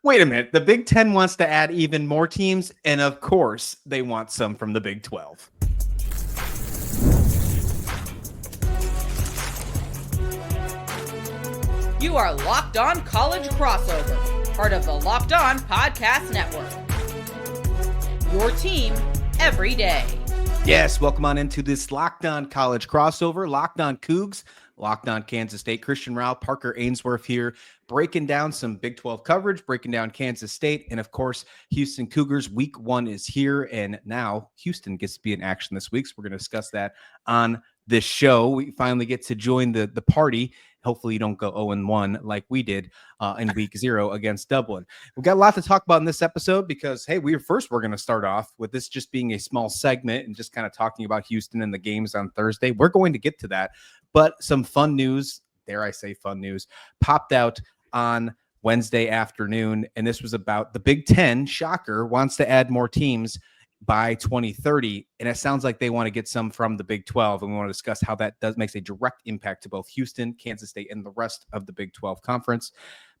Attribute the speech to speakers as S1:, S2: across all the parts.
S1: Wait a minute. The Big Ten wants to add even more teams, and of course, they want some from the Big 12.
S2: You are Locked On College Crossover, part of the Locked On Podcast Network. Your team every day.
S1: Yes, welcome on into this Locked On College Crossover, Locked On Cougs, Locked On Kansas State. Christian Rao, Parker Ainsworth here, breaking down some Big 12 coverage, breaking down Kansas State, and of course, Houston Cougars. Week 1 is here, and now Houston gets to be in action this week, so we're going to discuss that on this show. We finally get to join the party. Hopefully you don't go 0-1 like we did in week 0 against Dublin. We've got a lot to talk about in this episode because, hey, we're going to start off with this just being a small segment and just kind of talking about Houston and the games on Thursday. We're going to get to that, but some fun news, dare I say fun news, popped out on Wednesday afternoon, and this was about the Big Ten, shocker, wants to add more teams by 2030, and it sounds like they want to get some from the Big 12, and we want to discuss how that makes a direct impact to both Houston, Kansas State, and the rest of the Big 12 conference.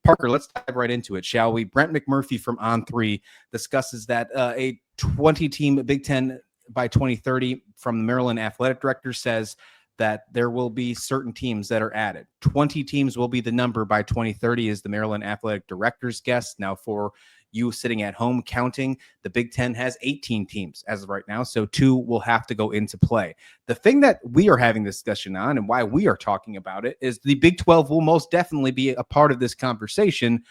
S1: Parker, let's dive right into it, shall we? Brent McMurphy from On3 discusses that a 20-team Big 10 by 2030 from the Maryland Athletic Director says that there will be certain teams that are added. 20 teams will be the number by 2030 is the Maryland Athletic Director's guess. Now, for you sitting at home counting, the Big Ten has 18 teams as of right now, so 2 will have to go into play. The thing that we are having this discussion on and why we are talking about it is the Big 12 will most definitely be a part of this conversation,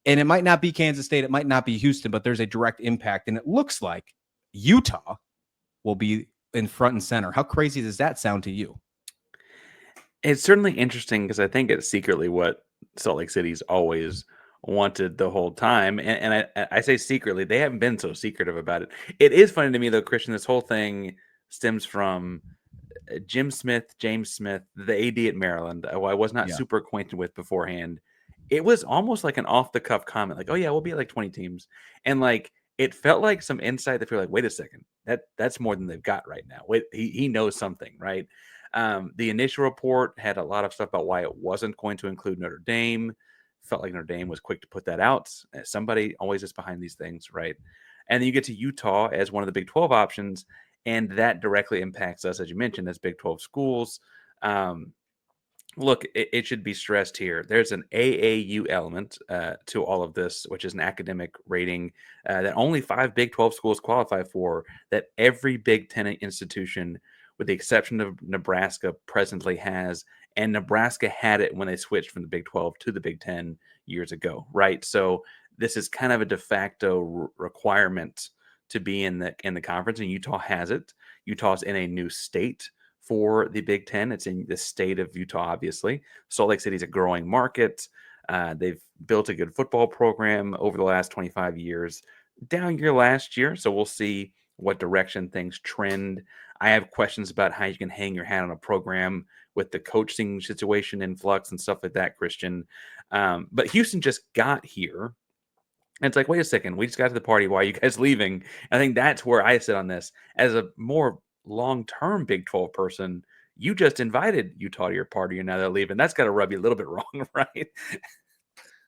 S1: and it might not be Kansas State, it might not be Houston, but there's a direct impact, and it looks like Utah will be in front and center. How crazy does that sound to you?
S3: It's certainly interesting because I think it's secretly what Salt Lake City's always wanted the whole time. And I say secretly, they haven't been so secretive about it. It is funny to me, though, Christian, this whole thing stems from James Smith, the AD at Maryland, who I was not super acquainted with beforehand. It was almost like an off-the-cuff comment, like, oh, yeah, we'll be at like 20 teams. And like, it felt like some insight that feel like, wait a second, that's more than they've got right now. Wait, he knows something, right? The initial report had a lot of stuff about why it wasn't going to include Notre Dame. Felt like Notre Dame was quick to put that out. Somebody always is behind these things, right? And then you get to Utah as one of the Big 12 options, and that directly impacts us, as you mentioned, as Big 12 schools. Look, it should be stressed here. There's an AAU element to all of this, which is an academic rating that only 5 Big 12 schools qualify for, that every Big 10 institution, with the exception of Nebraska, presently has. And Nebraska had it when they switched from the Big 12 to the Big 10 years ago, right? So this is kind of a de facto requirement to be in the conference, and Utah has it. Utah's in a new state for the Big 10. It's in the state of Utah, obviously. Salt Lake City's a growing market. They've built a good football program over the last 25 years. Down year last year, so we'll see what direction things trend. I have questions about how you can hang your hat on a program with the coaching situation in flux and stuff like that, Christian. But Houston just got here. And it's like, wait a second, we just got to the party. Why are you guys leaving? I think that's where I sit on this. As a more long-term Big 12 person, you just invited Utah to your party, and now they're leaving. That's got to rub you a little bit wrong, right?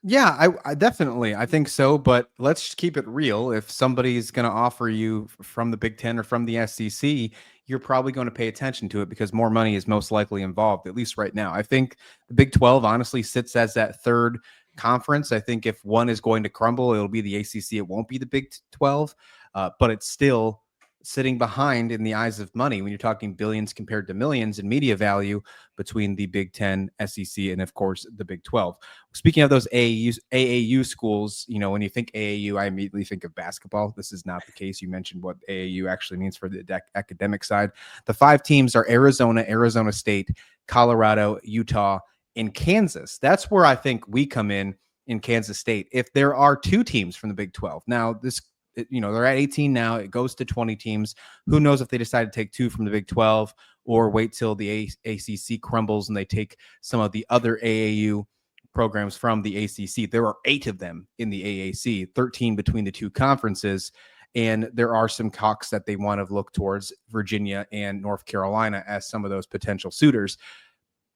S1: Yeah, I definitely, I think so, but let's keep it real. If somebody's going to offer you from the Big Ten or from the SEC, you're probably going to pay attention to it because more money is most likely involved, at least right now. I think the Big 12 honestly sits as that third conference. I think if one is going to crumble, it'll be the ACC. It won't be the Big 12, but it's still sitting behind in the eyes of money when you're talking billions compared to millions in media value between the Big 10, SEC, and of course the Big 12. Speaking of those AAU schools, you know, when you think AAU, I immediately think of basketball. This is not the case. You mentioned what AAU actually means for the academic side. The 5 teams are Arizona, Arizona State, Colorado, Utah, and Kansas. That's where I think we come in Kansas State. If there are 2 teams from the Big 12, now this, you know, they're at 18 now. It goes to 20 teams. Who knows if they decide to take 2 from the Big 12 or wait till the ACC crumbles and they take some of the other AAU programs from the ACC. There are 8 of them in the AAC, 13 between the 2 conferences. And there are some talks that they want to look towards Virginia and North Carolina as some of those potential suitors.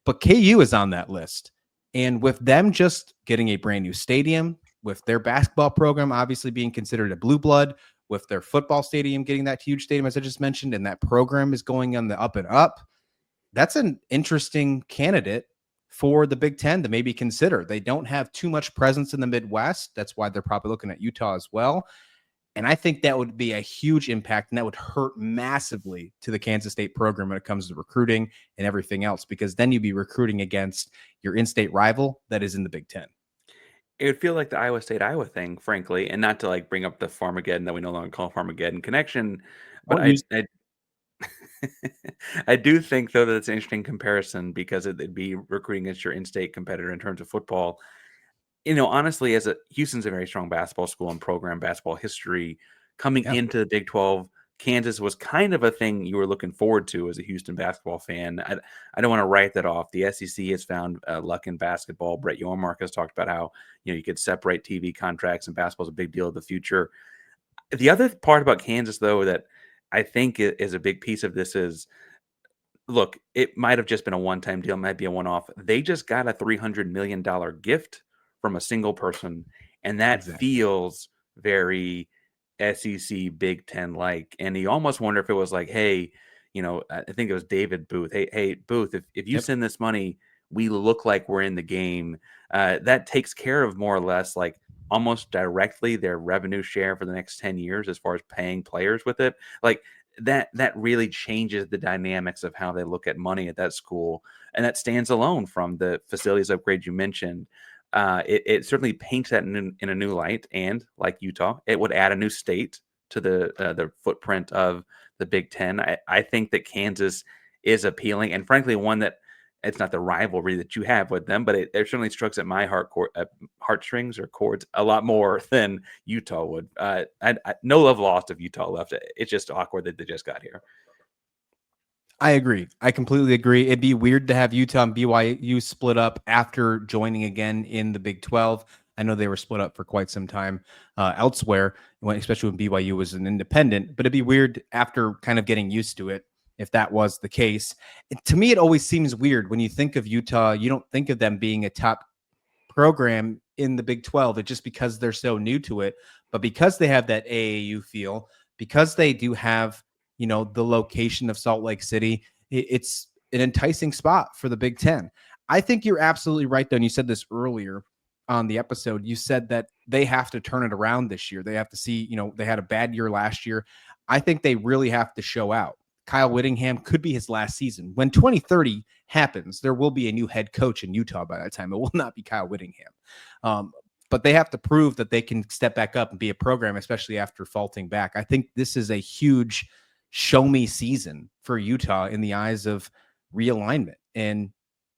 S1: But KU is on that list. And with them just getting a brand new stadium, with their basketball program obviously being considered a blue blood, with their football stadium getting that huge stadium, as I just mentioned, and that program is going on the up and up, that's an interesting candidate for the Big Ten to maybe consider. They don't have too much presence in the Midwest. That's why they're probably looking at Utah as well. And I think that would be a huge impact, and that would hurt massively to the Kansas State program when it comes to recruiting and everything else, because then you'd be recruiting against your in-state rival that is in the Big Ten.
S3: It would feel like the Iowa State-Iowa thing, frankly, and not to like bring up the Farmageddon that we no longer call Farmageddon connection, but I do think though that it's an interesting comparison because it'd be recruiting against your in-state competitor in terms of football. Honestly, Houston's a very strong basketball school and program basketball history. Coming into the Big 12, Kansas was kind of a thing you were looking forward to as a Houston basketball fan. I don't want to write that off. The SEC has found luck in basketball. Brett Yormark has talked about how you could separate TV contracts, and basketball is a big deal of the future. The other part about Kansas, though, that I think is a big piece of this is, look, it might have just been a one-time deal, might be a one-off. They just got a $300 million gift from a single person, and that feels very SEC Big Ten like. And you almost wonder if it was like, hey, I think it was David Booth. Hey, Booth, if you send this money, we look like we're in the game. That takes care of more or less like almost directly their revenue share for the next 10 years as far as paying players with it. Like that really changes the dynamics of how they look at money at that school. And that stands alone from the facilities upgrade you mentioned. It certainly paints that in a new light, and like Utah, it would add a new state to the footprint of the Big Ten. I think that Kansas is appealing, and frankly, one that it's not the rivalry that you have with them, but it certainly strikes at my heartstrings or chords a lot more than Utah would. No love lost if Utah left. It's just awkward that they just got here.
S1: I agree. I completely agree. It'd be weird to have Utah and BYU split up after joining again in the Big 12. I know they were split up for quite some time elsewhere, especially when BYU was an independent, but it'd be weird after kind of getting used to it if that was the case. To me, it always seems weird when you think of Utah. You don't think of them being a top program in the Big 12. It's just because they're so new to it, but because they have that AAU feel, because they do have the location of Salt Lake City, it's an enticing spot for the Big Ten. I think you're absolutely right, though. And you said this earlier on the episode. You said that they have to turn it around this year. They have to see, they had a bad year last year. I think they really have to show out. Kyle Whittingham could be his last season. When 2030 happens, there will be a new head coach in Utah by that time. It will not be Kyle Whittingham. But they have to prove that they can step back up and be a program, especially after faulting back. I think this is a huge show me season for Utah in the eyes of realignment. And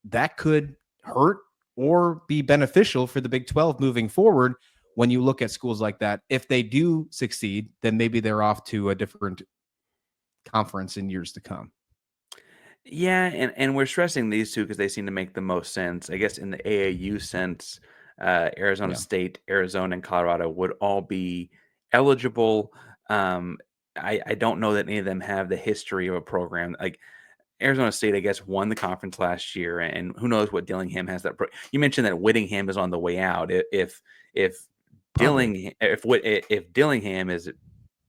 S1: that could hurt or be beneficial for the Big 12 moving forward. When you look at schools like that, if they do succeed, then maybe they're off to a different conference in years to come.
S3: Yeah, and we're stressing these two because they seem to make the most sense. I guess in the AAU sense, Arizona State, Arizona, and Colorado would all be eligible. I don't know that any of them have the history of a program. Like Arizona State, I guess, won the conference last year, and who knows what Dillingham has that. You mentioned that Whittingham is on the way out. If Dillingham is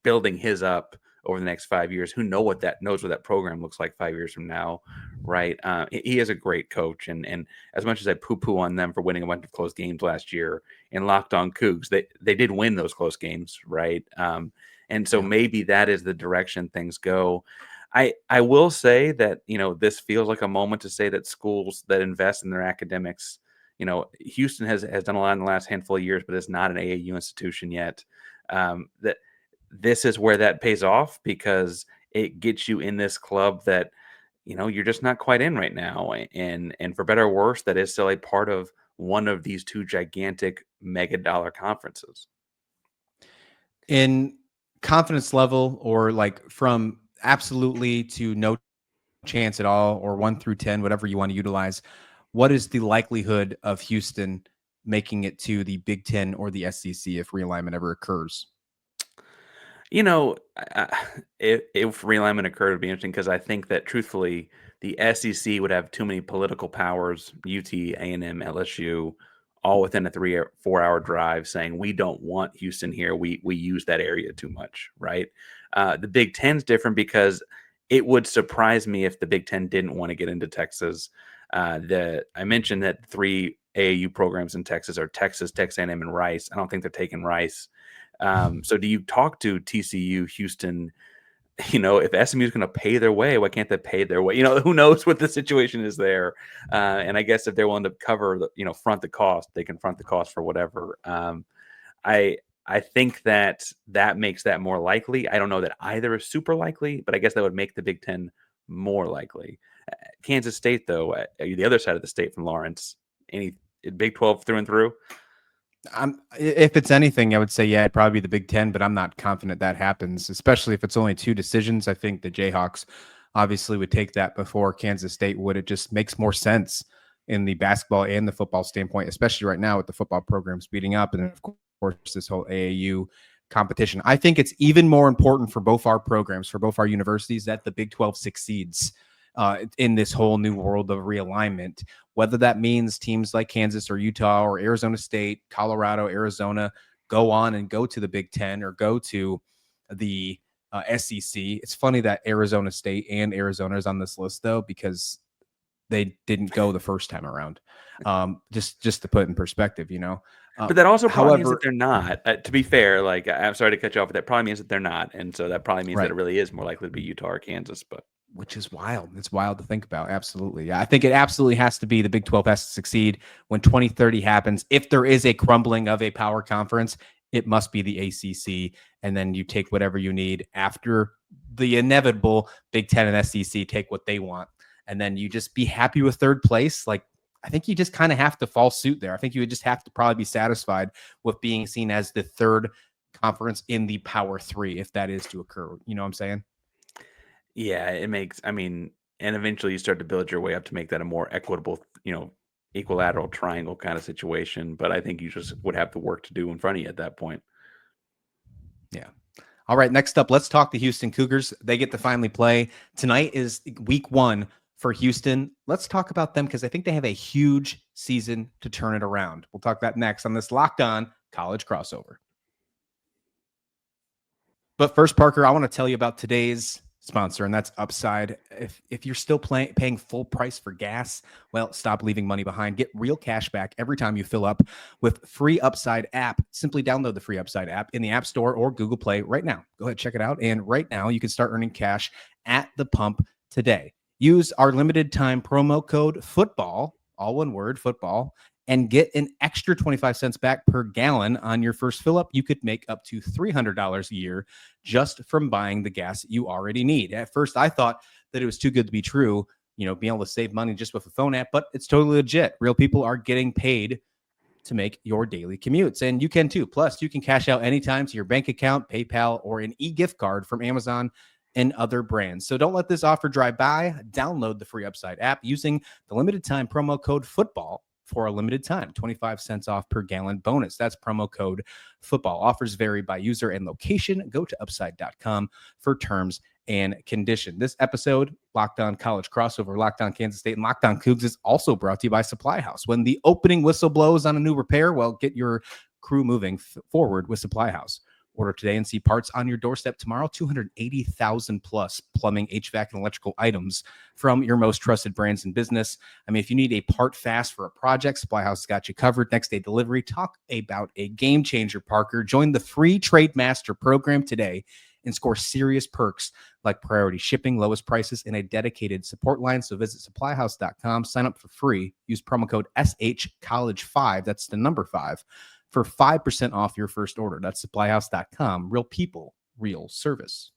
S3: building his up over the next 5 years, who knows what that program looks like 5 years from now, right? He is a great coach, and as much as I poo-poo on them for winning a bunch of close games last year in Locked On Cougs, they did win those close games, right? And so maybe that is the direction things go. I will say that, this feels like a moment to say that schools that invest in their academics, Houston has done a lot in the last handful of years, but it's not an AAU institution yet. That this is where that pays off because it gets you in this club that, you're just not quite in right now. And for better or worse, that is still a part of one of these two gigantic mega dollar conferences.
S1: In confidence level, or like from absolutely to no chance at all, or 1 through 10, whatever you want to utilize, what is the likelihood of Houston making it to the Big Ten or the SEC if realignment ever occurs?
S3: If realignment occurred, it would be interesting because I think that truthfully, the SEC would have too many political powers. UT, A&M, LSU, all within a 3 or 4 hour drive, saying we don't want Houston here. We use that area too much, right? The Big Ten's different because it would surprise me if the Big Ten didn't want to get into Texas. I mentioned that 3 AAU programs in Texas are Texas, Texas A&M, and Rice. I don't think they're taking Rice. So do you talk to TCU, Houston? If SMU is going to pay their way, why can't they pay their way? Who knows what the situation is there? And I guess if they're willing to cover front the cost, they can front the cost for whatever. I think that makes that more likely. I don't know that either is super likely, but I guess that would make the Big Ten more likely. Kansas State, though, the other side of the state from Lawrence, any Big 12 through and through?
S1: If it's anything, I would say, yeah, it'd probably be the Big Ten, but I'm not confident that happens, especially if it's only 2 decisions. I think the Jayhawks obviously would take that before Kansas State would. It just makes more sense in the basketball and the football standpoint, especially right now with the football program speeding up. And then, of course, this whole AAU competition. I think it's even more important for both our programs, for both our universities, that the Big 12 succeeds in this whole new world of realignment, whether that means teams like Kansas or Utah or Arizona State, Colorado, Arizona go on and go to the Big Ten or go to the SEC. It's funny that Arizona State and Arizona is on this list, though, because they didn't go the first time around. Just to put it in perspective,
S3: But that also probably means
S1: however,
S3: that they're not. To be fair, I'm sorry to cut you off, but that probably means that they're not. And so that probably means that it really is more likely to be Utah or Kansas. But
S1: which is wild. It's wild to think about. Absolutely. Yeah, I think it absolutely has to be the Big 12 has to succeed when 2030 happens. If there is a crumbling of a power conference, it must be the ACC. And then you take whatever you need after the inevitable Big 10 and SEC take what they want. And then you just be happy with third place. Like, I think you just kind of have to fall suit there. I think you would just have to probably be satisfied with being seen as the third conference in the Power 3, if that is to occur. You know what I'm saying?
S3: yeah, and eventually you start to build your way up to make that a more equitable, equilateral triangle kind of situation. But I think you just would have the work to do in front of you at that point.
S1: Yeah. All right. Next up, let's talk the Houston Cougars. They get to finally play. Tonight is week 1 for Houston. Let's talk about them because I think they have a huge season to turn it around. We'll talk that next on this Locked On College Crossover. But first, Parker, I want to tell you about today's sponsor, and that's Upside. If you're still paying full price for gas, well, stop leaving money behind. Get real cash back every time you fill up with free Upside app. Simply download the free Upside app in the App Store or Google Play right now. Go ahead, check it out. And right now, you can start earning cash at the pump today. Use our limited time promo code FOOTBALL, all one word, football, and get an extra 25 cents back per gallon on your first fill up. You could make up to $300 a year just from buying the gas you already need. At first, I thought that it was too good to be true, being able to save money just with a phone app, but it's totally legit. Real people are getting paid to make your daily commutes, and you can too. Plus, you can cash out anytime to your bank account, PayPal, or an e-gift card from Amazon and other brands. So don't let this offer drive by. Download the free Upside app using the limited time promo code FOOTBALL for a limited time, 25 cents off per gallon bonus. That's promo code FOOTBALL. Offers vary by user and location. Go to upside.com for terms and condition. This episode, Locked On College Crossover, Locked On Kansas State, and Locked On Cougs is also brought to you by Supply House. When the opening whistle blows on a new repair, well, get your crew moving forward with Supply House. Order today and see parts on your doorstep tomorrow. 280,000 plus plumbing, HVAC, and electrical items from your most trusted brands in business. If you need a part fast for a project, Supply House has got you covered. Next day delivery. Talk about a game changer, Parker. Join the free Trade Master program today and score serious perks like priority shipping, lowest prices, and a dedicated support line. So visit supplyhouse.com, sign up for free, use promo code SHCollege5, that's the number 5, for 5% off your first order. That's supplyhouse.com. Real people, real service.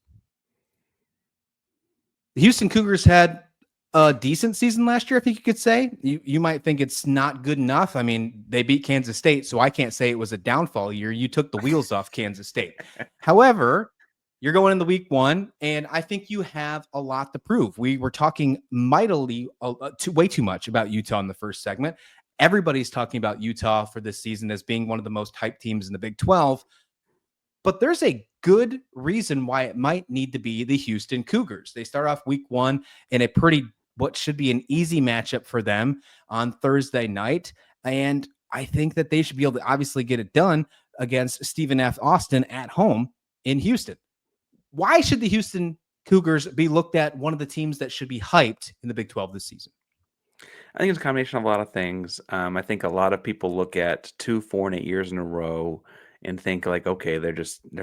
S1: The Houston Cougars had a decent season last year, I think you could say. You might think it's not good enough. They beat Kansas State, so I can't say it was a downfall year. You took the wheels off Kansas State. However, you're going into week 1, and I think you have a lot to prove. We were talking mightily, way too much about Utah in the first segment. Everybody's talking about Utah for this season as being one of the most hyped teams in the Big 12. But there's a good reason why it might need to be the Houston Cougars. They start off week 1 in a what should be an easy matchup for them on Thursday night. And I think that they should be able to obviously get it done against Stephen F. Austin at home in Houston. Why should the Houston Cougars be looked at one of the teams that should be hyped in the Big 12 this season?
S3: I think it's a combination of a lot of things. I think a lot of people look at 2, 4, and 8 years in a row and think like, okay, they're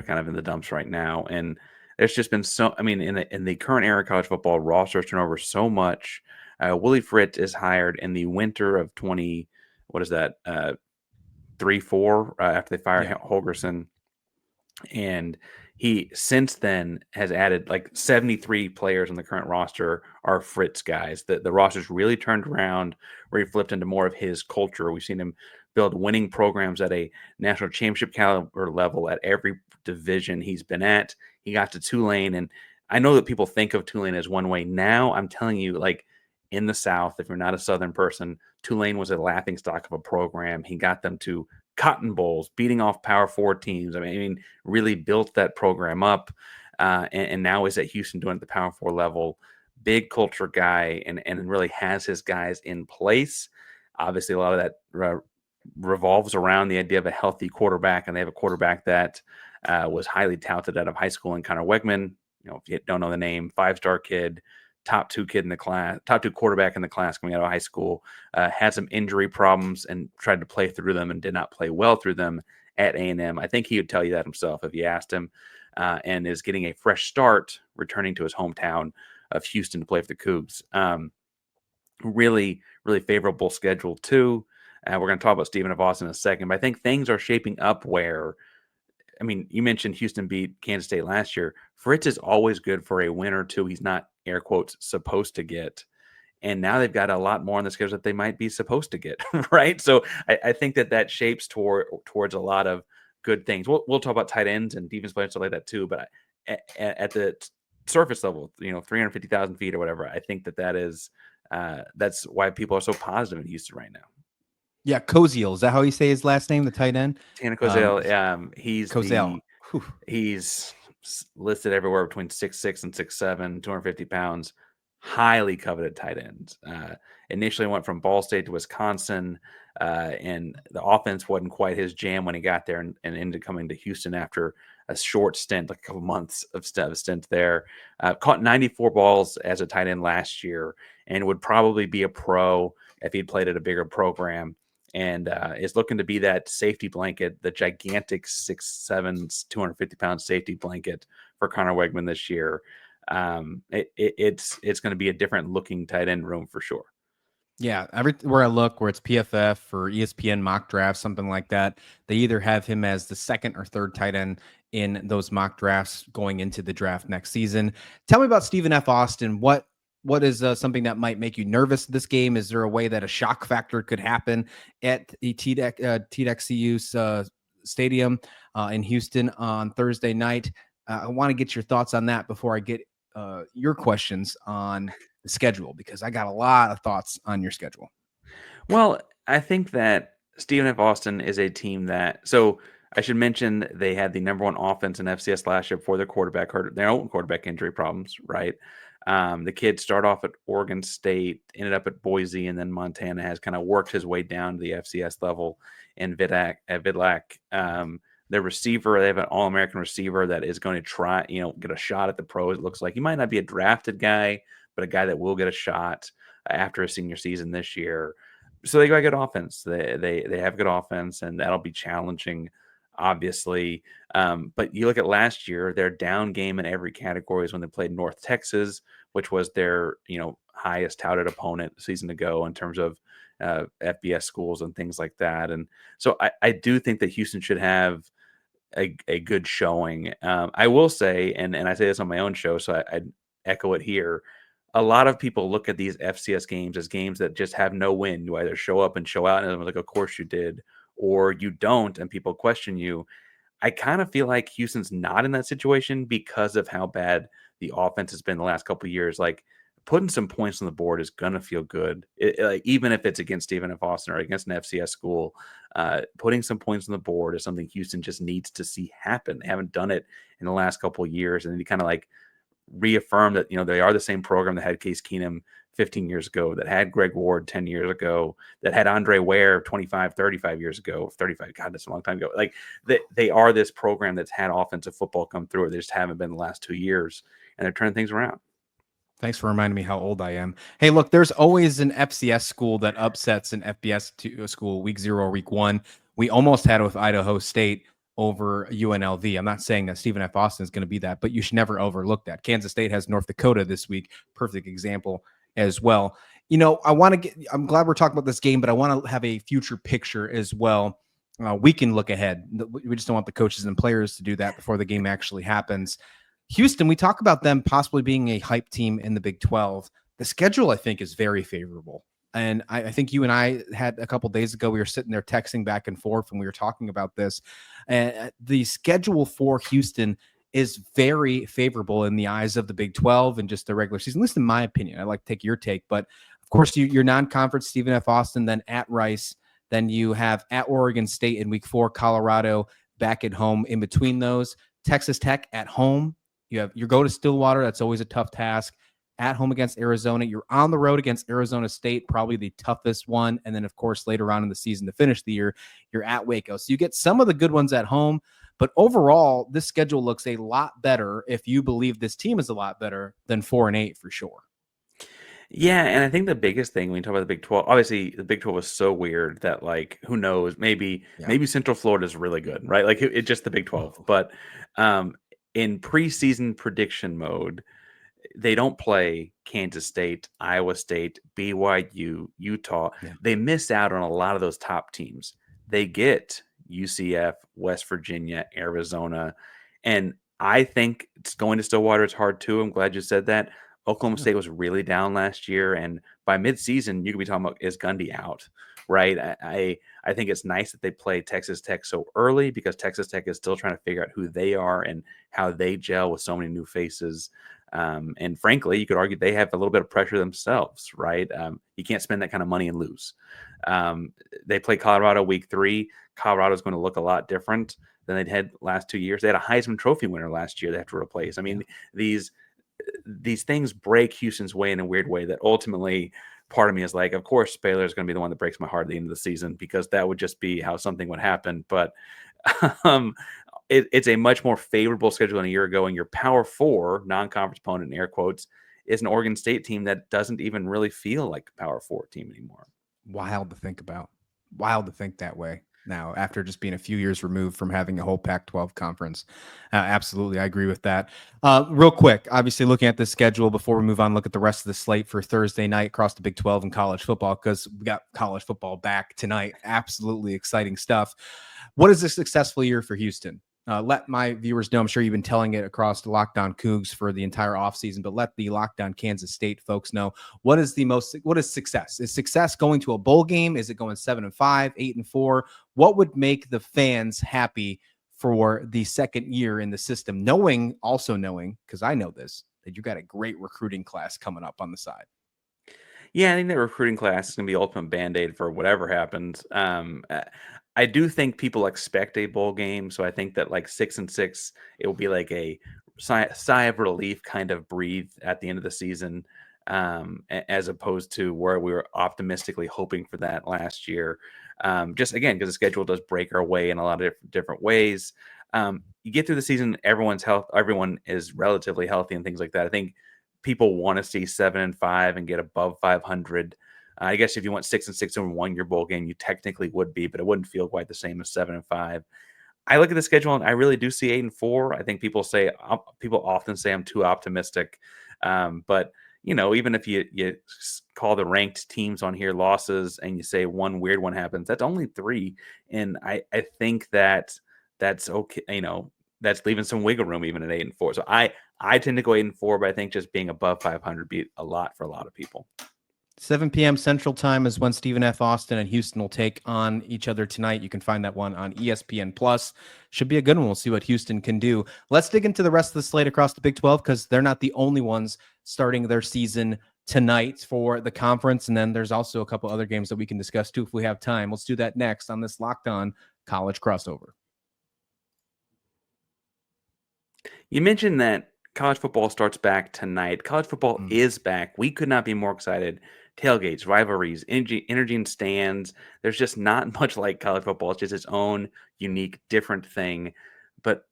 S3: kind of in the dumps right now. And there's just been in the current era of college football, rosters turn over so much. Willie Fritz is hired in the winter of 20. What is that? 3-4 after they fired Holgerson. And he since then has added like 73 players on the current roster are Fritz guys. The roster's really turned around where he flipped into more of his culture. We've seen him build winning programs at a national championship caliber level at every division he's been at. He got to Tulane, and I know that people think of Tulane as one way. Now I'm telling you, like in the South, if you're not a Southern person, Tulane was a laughingstock of a program. He got them to Cotton Bowls, beating off Power 4 teams. I mean, really built that program up, and now is at Houston doing it at the Power 4 level. Big culture guy, and really has his guys in place. Obviously, a lot of that revolves around the idea of a healthy quarterback, and they have a quarterback that was highly touted out of high school in Connor Wegman. You know, if you don't know the name, 5-star kid, top 2 kid in the class, top 2 quarterback in the class coming out of high school, had some injury problems and tried to play through them and did not play well through them at A&M. I think he would tell you that himself if you asked him, and is getting a fresh start returning to his hometown of Houston to play for the Cougs. Really, really favorable schedule too. We're going to talk about Stephen F. Austin in a second, but I think things are shaping up where, I mean, you mentioned Houston beat Kansas State last year. Fritz is always good for a win or two. He's not, air quotes, supposed to get. And now they've got a lot more on the schedule that they might be supposed to get, right? So I think that shapes towards a lot of good things. We'll talk about tight ends and defense players and stuff like that too. But at the surface level, 350,000 feet or whatever, I think that is that's why people are so positive in Houston right now.
S1: Yeah, Koziel. Is that how you say his last name, the tight end?
S3: Tanner Koziel. He's
S1: Koziel.
S3: He's listed everywhere between 6'6" and 6'7", 250 pounds. Highly coveted tight end. Initially went from Ball State to Wisconsin, and the offense wasn't quite his jam when he got there, and ended coming to Houston after a short stint, like a couple months of stint there. Caught 94 balls as a tight end last year, and would probably be a pro if he'd played at a bigger program. And is looking to be that safety blanket, the gigantic 6'7", 250-pound safety blanket for Connor Wegman this year. It's going to be a different looking tight end room for sure.
S1: Yeah, everywhere I look, where it's PFF or ESPN mock draft, something like that, they either have him as the second or third tight end in those mock drafts going into the draft next season. Tell me about Stephen F. Austin. What is something that might make you nervous this game? Is there a way that a shock factor could happen at the TDECU's stadium in Houston on Thursday night? I want to get your thoughts on that before I get your questions on the schedule, because I got a lot of thoughts on your schedule.
S3: Well, I think that Stephen F. Austin is a team that, so I should mention they had the number 1 offense in FCS last year before their quarterback hurt their own quarterback injury problems, right? The kid started off at Oregon State, ended up at Boise, and then Montana, has kind of worked his way down to the FCS level in Vidlac. Their receiver, they have an All-American receiver that is going to try, get a shot at the pros. It looks like he might not be a drafted guy, but a guy that will get a shot after a senior season this year. So they got good offense. They have good offense, and that'll be challenging, obviously. But you look at last year, their down game in every category is when they played North Texas, which was their highest touted opponent a season ago in terms of FBS schools and things like that. And so I do think that Houston should have a good showing. I will say, and I say this on my own show, so I echo it here. A lot of people look at these FCS games as games that just have no win. You either show up and show out, and I'm like, of course you did, or you don't, and people question you. I kind of feel like Houston's not in that situation because of how bad the offense has been the last couple of years. Like, putting some points on the board is going to feel good. Like, even if it's against Stephen F. Austin or against an FCS school, putting some points on the board is something Houston just needs to see happen. They haven't done it in the last couple of years. And you kind of like reaffirm that, they are the same program that had Case Keenum 15 years ago, that had Greg Ward 10 years ago, that had Andre Ware 25, 35 years ago, 35, God, that's a long time ago. Like they are this program that's had offensive football come through. They just haven't been the last 2 years, and they're turning things around.
S1: Thanks for reminding me how old I am. Hey, look, there's always an FCS school that upsets an FBS school week 0 or week 1. We almost had it with Idaho State over UNLV. I'm not saying that Stephen F. Austin is going to be that, but you should never overlook that. Kansas State has North Dakota this week. Perfect example as well. You know, I'm glad we're talking about this game, but I want to have a future picture as well. We can look ahead. We just don't want the coaches and players to do that before the game actually happens. Houston, we talk about them possibly being a hype team in the Big 12. The schedule, I think, is very favorable. And I think you and I had a couple days ago, we were sitting there texting back and forth and we were talking about this. The schedule for Houston is very favorable in the eyes of the Big 12 and just the regular season, at least in my opinion. I'd like to take your take. But, of course, your non-conference, Stephen F. Austin, then at Rice. Then you have at Oregon State in week 4, Colorado back at home in between those. Texas Tech at home. You go to Stillwater. That's always a tough task. At home against Arizona. You're on the road against Arizona State, probably the toughest one. And then, of course, later on in the season to finish the year, you're at Waco. So you get some of the good ones at home. But overall, this schedule looks a lot better if you believe this team is a lot better than 4-8 for sure.
S3: Yeah, and I think the biggest thing when you talk about the Big 12, obviously the Big 12 was so weird that, like, who knows, maybe Central Florida is really good, right? Like it's just the Big 12. But in preseason prediction mode, they don't play Kansas State, Iowa State, BYU, Utah.
S1: Yeah.
S3: They miss out on a lot of those top teams. They get UCF, West Virginia, Arizona. And I think it's going to Stillwater is hard too. I'm glad you said that. Oklahoma State was really down last year. And by midseason, you could be talking about, is Gundy out? Right. I think it's nice that they play Texas Tech so early because Texas Tech is still trying to figure out who they are and how they gel with so many new faces. And frankly, you could argue they have a little bit of pressure themselves, right? You can't spend that kind of money and lose. They play Colorado week 3. Colorado is going to look a lot different than they'd had last 2 years. They had a Heisman Trophy winner last year they have to replace. I mean, these things break Houston's way in a weird way that ultimately part of me is like, of course, Baylor is going to be the one that breaks my heart at the end of the season because that would just be how something would happen. But it's a much more favorable schedule than a year ago. And your Power 4 non-conference opponent, in air quotes, is an Oregon State team that doesn't even really feel like a Power 4 team anymore.
S1: Wild to think about. Wild to think that way now after just being a few years removed from having a whole Pac-12 conference. Absolutely. I agree with that. Real quick, obviously looking at the schedule before we move on, look at the rest of the slate for Thursday night across the Big 12 and college football, because we got college football back tonight. Absolutely exciting stuff. What is a successful year for Houston? Let my viewers know, I'm sure you've been telling it across the Locked On Cougs for the entire offseason, but let the Locked On Kansas State folks know what is success? Is success going to a bowl game? Is it going 7-5, 8-4? What would make the fans happy for the second year in the system? Also knowing, because I know this, that you got a great recruiting class coming up on the side.
S3: Yeah, I think that recruiting class is going to be the ultimate Band-Aid for whatever happens. I do think people expect a bowl game, so I think that like 6-6, it will be like a sigh of relief, kind of breathe at the end of the season, as opposed to where we were optimistically hoping for that last year. Just again, because the schedule does break our way in a lot of different ways. You get through the season, everyone is relatively healthy and things like that. I think people want to see 7-5 and get above 500. I guess if you want 6-6 and won your bowl game, you technically would be, but it wouldn't feel quite the same as 7-5. I look at the schedule and I really do see 8-4. I think people often say I'm too optimistic, but even if you call the ranked teams on here losses and you say one weird one happens, that's only 3, and I think that's okay. That's leaving some wiggle room even at 8-4. So I tend to go 8-4, but I think just being above 500 be a lot for a lot of people.
S1: 7 p.m. Central Time is when Stephen F. Austin and Houston will take on each other tonight. You can find that one on ESPN Plus. Should be a good one. We'll see what Houston can do. Let's dig into the rest of the slate across the Big 12 because they're not the only ones starting their season tonight for the conference. And then there's also a couple other games that we can discuss too if we have time. Let's do that next on this Locked On College Crossover.
S3: You mentioned that college football starts back tonight. College football is back. We could not be more excited. Tailgates, rivalries, energy and stands. There's just not much like college football. It's just its own unique, different thing. But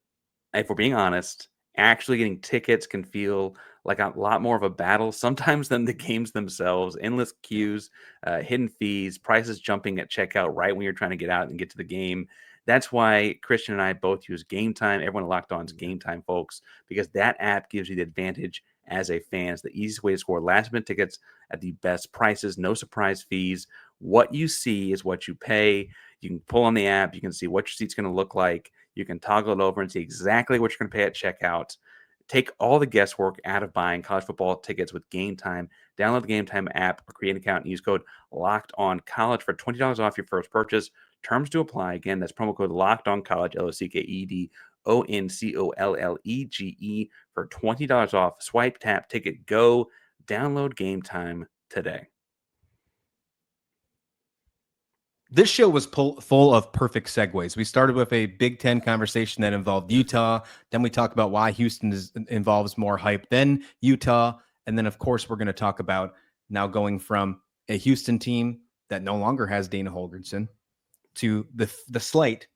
S3: if we're being honest, actually getting tickets can feel like a lot more of a battle sometimes than the games themselves. Endless queues, hidden fees, prices jumping at checkout right when you're trying to get out and get to the game. That's why Christian and I both use Game Time. Everyone at Locked On is Game Time, folks, because that app gives you the advantage as a fan. It's the easiest way to score last-minute tickets at the best prices, no surprise fees. What you see is what you pay. You can pull on the app. You can see what your seat's going to look like. You can toggle it over and see exactly what you're going to pay at checkout. Take all the guesswork out of buying college football tickets with Game Time. Download the Game Time app or create an account and use code LOCKEDONCollege for $20 off your first purchase. Terms to apply. Again, that's promo code LOCKEDONCollege, LOCKEDONCOLLEGE for $20 off. Swipe, tap, ticket, go. Download Game Time today.
S1: This show was full of perfect segues. We started with a Big Ten conversation that involved Utah. Then we talked about why Houston involves more hype than Utah. And then, of course, we're going to talk about now going from a Houston team that no longer has Dana Holgorsen to the slate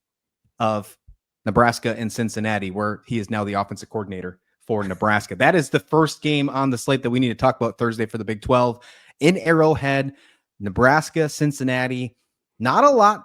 S1: of Nebraska and Cincinnati, where he is now the offensive coordinator for Nebraska. That is the first game on the slate that we need to talk about Thursday for the Big 12 in Arrowhead. Nebraska, Cincinnati. Not a lot.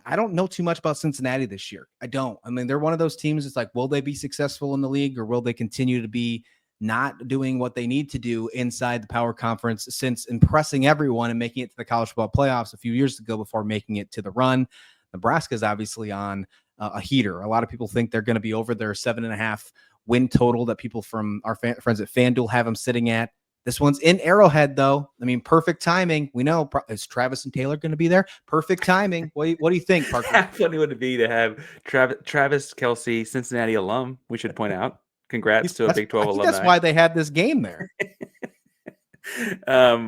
S1: I don't know too much about Cincinnati this year. I don't. I mean, they're one of those teams. It's like, will they be successful in the league, or will they continue to be not doing what they need to do inside the power conference since impressing everyone and making it to the college football playoffs a few years ago before making it to the run? Nebraska is obviously on a heater. A lot of people think they're going to be over their 7.5 win total that people from our friends at FanDuel have them sitting at. This one's in Arrowhead, though. I mean, perfect timing. We know. Is Travis and Taylor going to be there? Perfect timing. What do you think, Parker?
S3: How funny would it be to have Travis Kelce, Cincinnati alum, we should point out. Congrats to a Big 12 alumni.
S1: That's why they had this game there.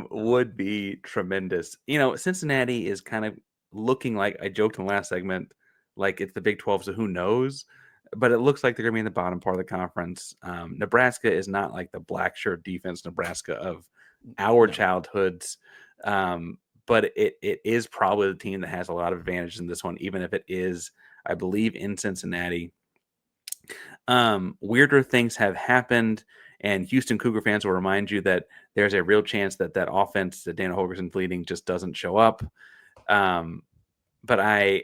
S3: Would be tremendous. You know, Cincinnati is kind of looking like, I joked in the last segment, like it's the Big 12, so who knows? But it looks like they're going to be in the bottom part of the conference. Nebraska is not like the black shirt defense Nebraska of our childhoods. But it is probably the team that has a lot of advantages in this one, even if it is, I believe, in Cincinnati. Weirder things have happened, and Houston Cougar fans will remind you that there's a real chance that offense that Dana Holgorsen's leading just doesn't show up. But I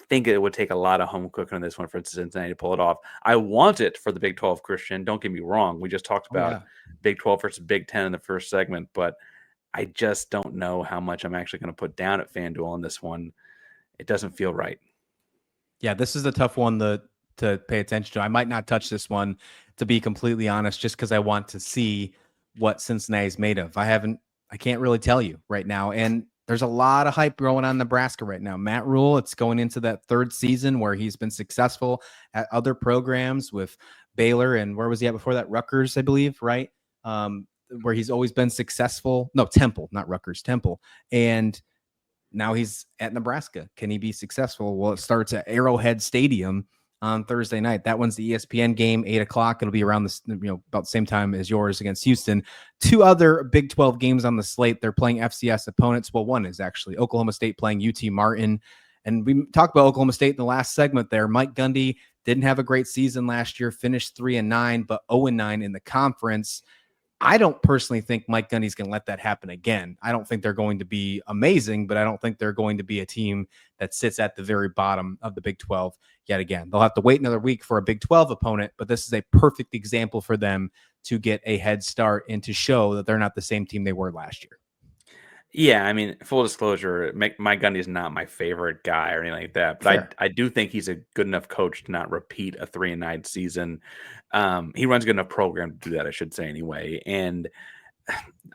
S3: think it would take a lot of home cooking on this one for Cincinnati to pull it off. I want it for the Big 12, Christian. Don't get me wrong. We just talked about Big 12 versus Big 10 in the first segment, but I just don't know how much I'm actually going to put down at FanDuel on this one. It doesn't feel right. Yeah,
S1: this is a tough one to pay attention to. I might not touch this one, to be completely honest, just because I want to see what Cincinnati's made of. I can't really tell you right now. And there's a lot of hype growing on Nebraska right now. Matt Rule, it's going into that third season where he's been successful at other programs with Baylor, and where was he at before that? Rutgers, I believe, right? Where he's always been successful. No, Temple, not Rutgers, Temple. And now he's at Nebraska. Can he be successful? Well, it starts at Arrowhead Stadium on Thursday night. That one's the ESPN game, 8:00. It'll be around about the same time as yours against Houston. Two other Big 12 games on the slate. They're playing FCS opponents. Well, one is actually Oklahoma State playing UT Martin. And we talked about Oklahoma State in the last segment there. Mike Gundy didn't have a great season last year, finished 3-9, but 0-9 in the conference. I don't personally think Mike Gundy's going to let that happen again. I don't think they're going to be amazing, but I don't think they're going to be a team that sits at the very bottom of the Big 12 yet again. They'll have to wait another week for a Big 12 opponent, but this is a perfect example for them to get a head start and to show that they're not the same team they were last year.
S3: Yeah, I mean, full disclosure, Mike Gundy is not my favorite guy or anything like that, but I do think he's a good enough coach to not repeat a 3-9 season. He runs a good enough program to do that, I should say, anyway. And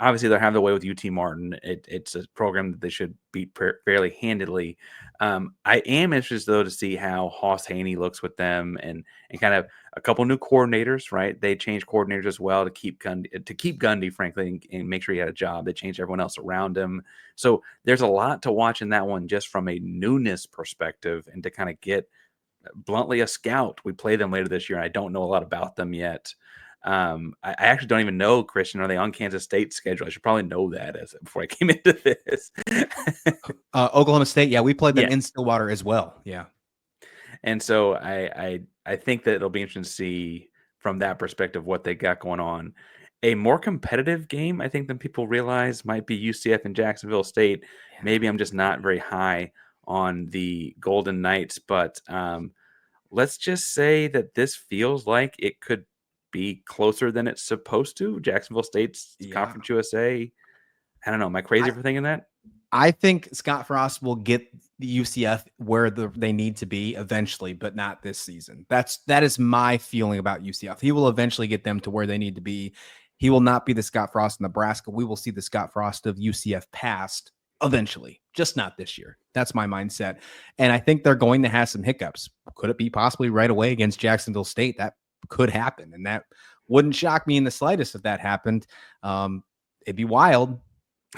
S3: obviously, they're having the way with UT Martin. It's a program that they should beat fairly handily. I am interested, though, to see how Hoss Haney looks with them and kind of a couple new coordinators, right? They changed coordinators as well to keep Gundy, frankly, and make sure he had a job. They changed everyone else around him. So there's a lot to watch in that one just from a newness perspective and to kind of get bluntly a scout. We play them later this year, and I don't know a lot about them yet. I actually don't even know, Christian, are they on Kansas State's schedule? I should probably know that before I came into this.
S1: Oklahoma State, yeah, we played them
S3: Yeah.
S1: in Stillwater as well. Yeah.
S3: And so I think that it'll be interesting to see from that perspective what they got going on. A more competitive game, I think, than people realize might be UCF and Jacksonville State.
S1: Yeah.
S3: Maybe I'm just not very high on the Golden Knights, but let's just say that this feels like it could be closer than it's supposed to. Jacksonville State's Conference USA. I don't know. Am I crazy for thinking that?
S1: I think Scott Frost will get the UCF where they need to be eventually, but not this season. That is my feeling about UCF. He will eventually get them to where they need to be. He will not be the Scott Frost of Nebraska. We will see the Scott Frost of UCF past eventually, just not this year. That's my mindset. And I think they're going to have some hiccups. Could it be possibly right away against Jacksonville State? That could happen. And that wouldn't shock me in the slightest if that happened. It'd be wild.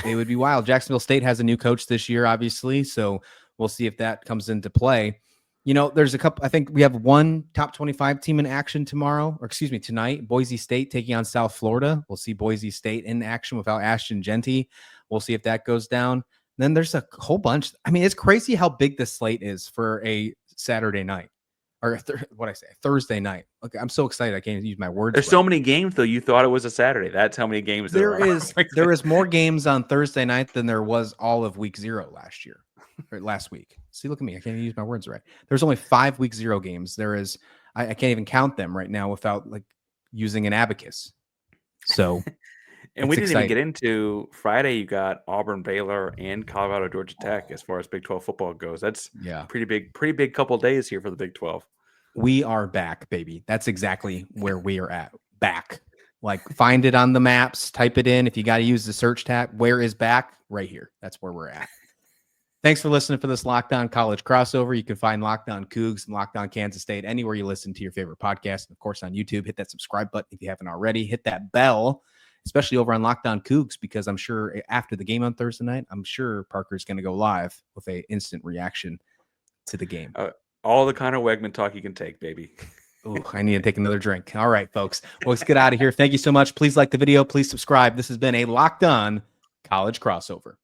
S1: It would be wild. Jacksonville State has a new coach this year, obviously. So we'll see if that comes into play. You know, there's a couple, I think we have one top 25 team in action tomorrow, or excuse me, tonight. Boise State taking on South Florida. We'll see Boise State in action without Ashton Genty. We'll see if that goes down. Then there's a whole bunch. I mean, it's crazy how big this slate is for a Saturday night. Or Thursday night. Okay, I'm so excited. I can't even use my words.
S3: There's so many games, though. You thought it was a Saturday. That's how many games there are.
S1: There is more games on Thursday night than there was all of week 0 last year or last week. See, look at me. I can't even use my words right. There's only 5 week 0 games. There is, I can't even count them right now without like using an abacus. So,
S3: and we didn't even get into Friday. You got Auburn, Baylor, and Colorado, Georgia Tech as far as Big 12 football goes. That's pretty big couple days here for the Big 12.
S1: We are back, baby. That's exactly where we are at. Back. Like, find it on the maps, type it in. If you got to use the search tab, where is back? Right here. That's where we're at. Thanks for listening for this Locked On College crossover. You can find Locked On Cougs and Locked On Kansas State anywhere you listen to your favorite podcast. And of course, on YouTube, hit that subscribe button if you haven't already. Hit that bell, especially over on Locked On Cougs, because I'm sure after the game on Thursday night, I'm sure Parker's going to go live with an instant reaction to the game.
S3: All the Connor Wegman talk you can take, baby.
S1: Oh, I need to take another drink. All right, folks. Well, let's get out of here. Thank you so much. Please like the video. Please subscribe. This has been a Locked On College crossover.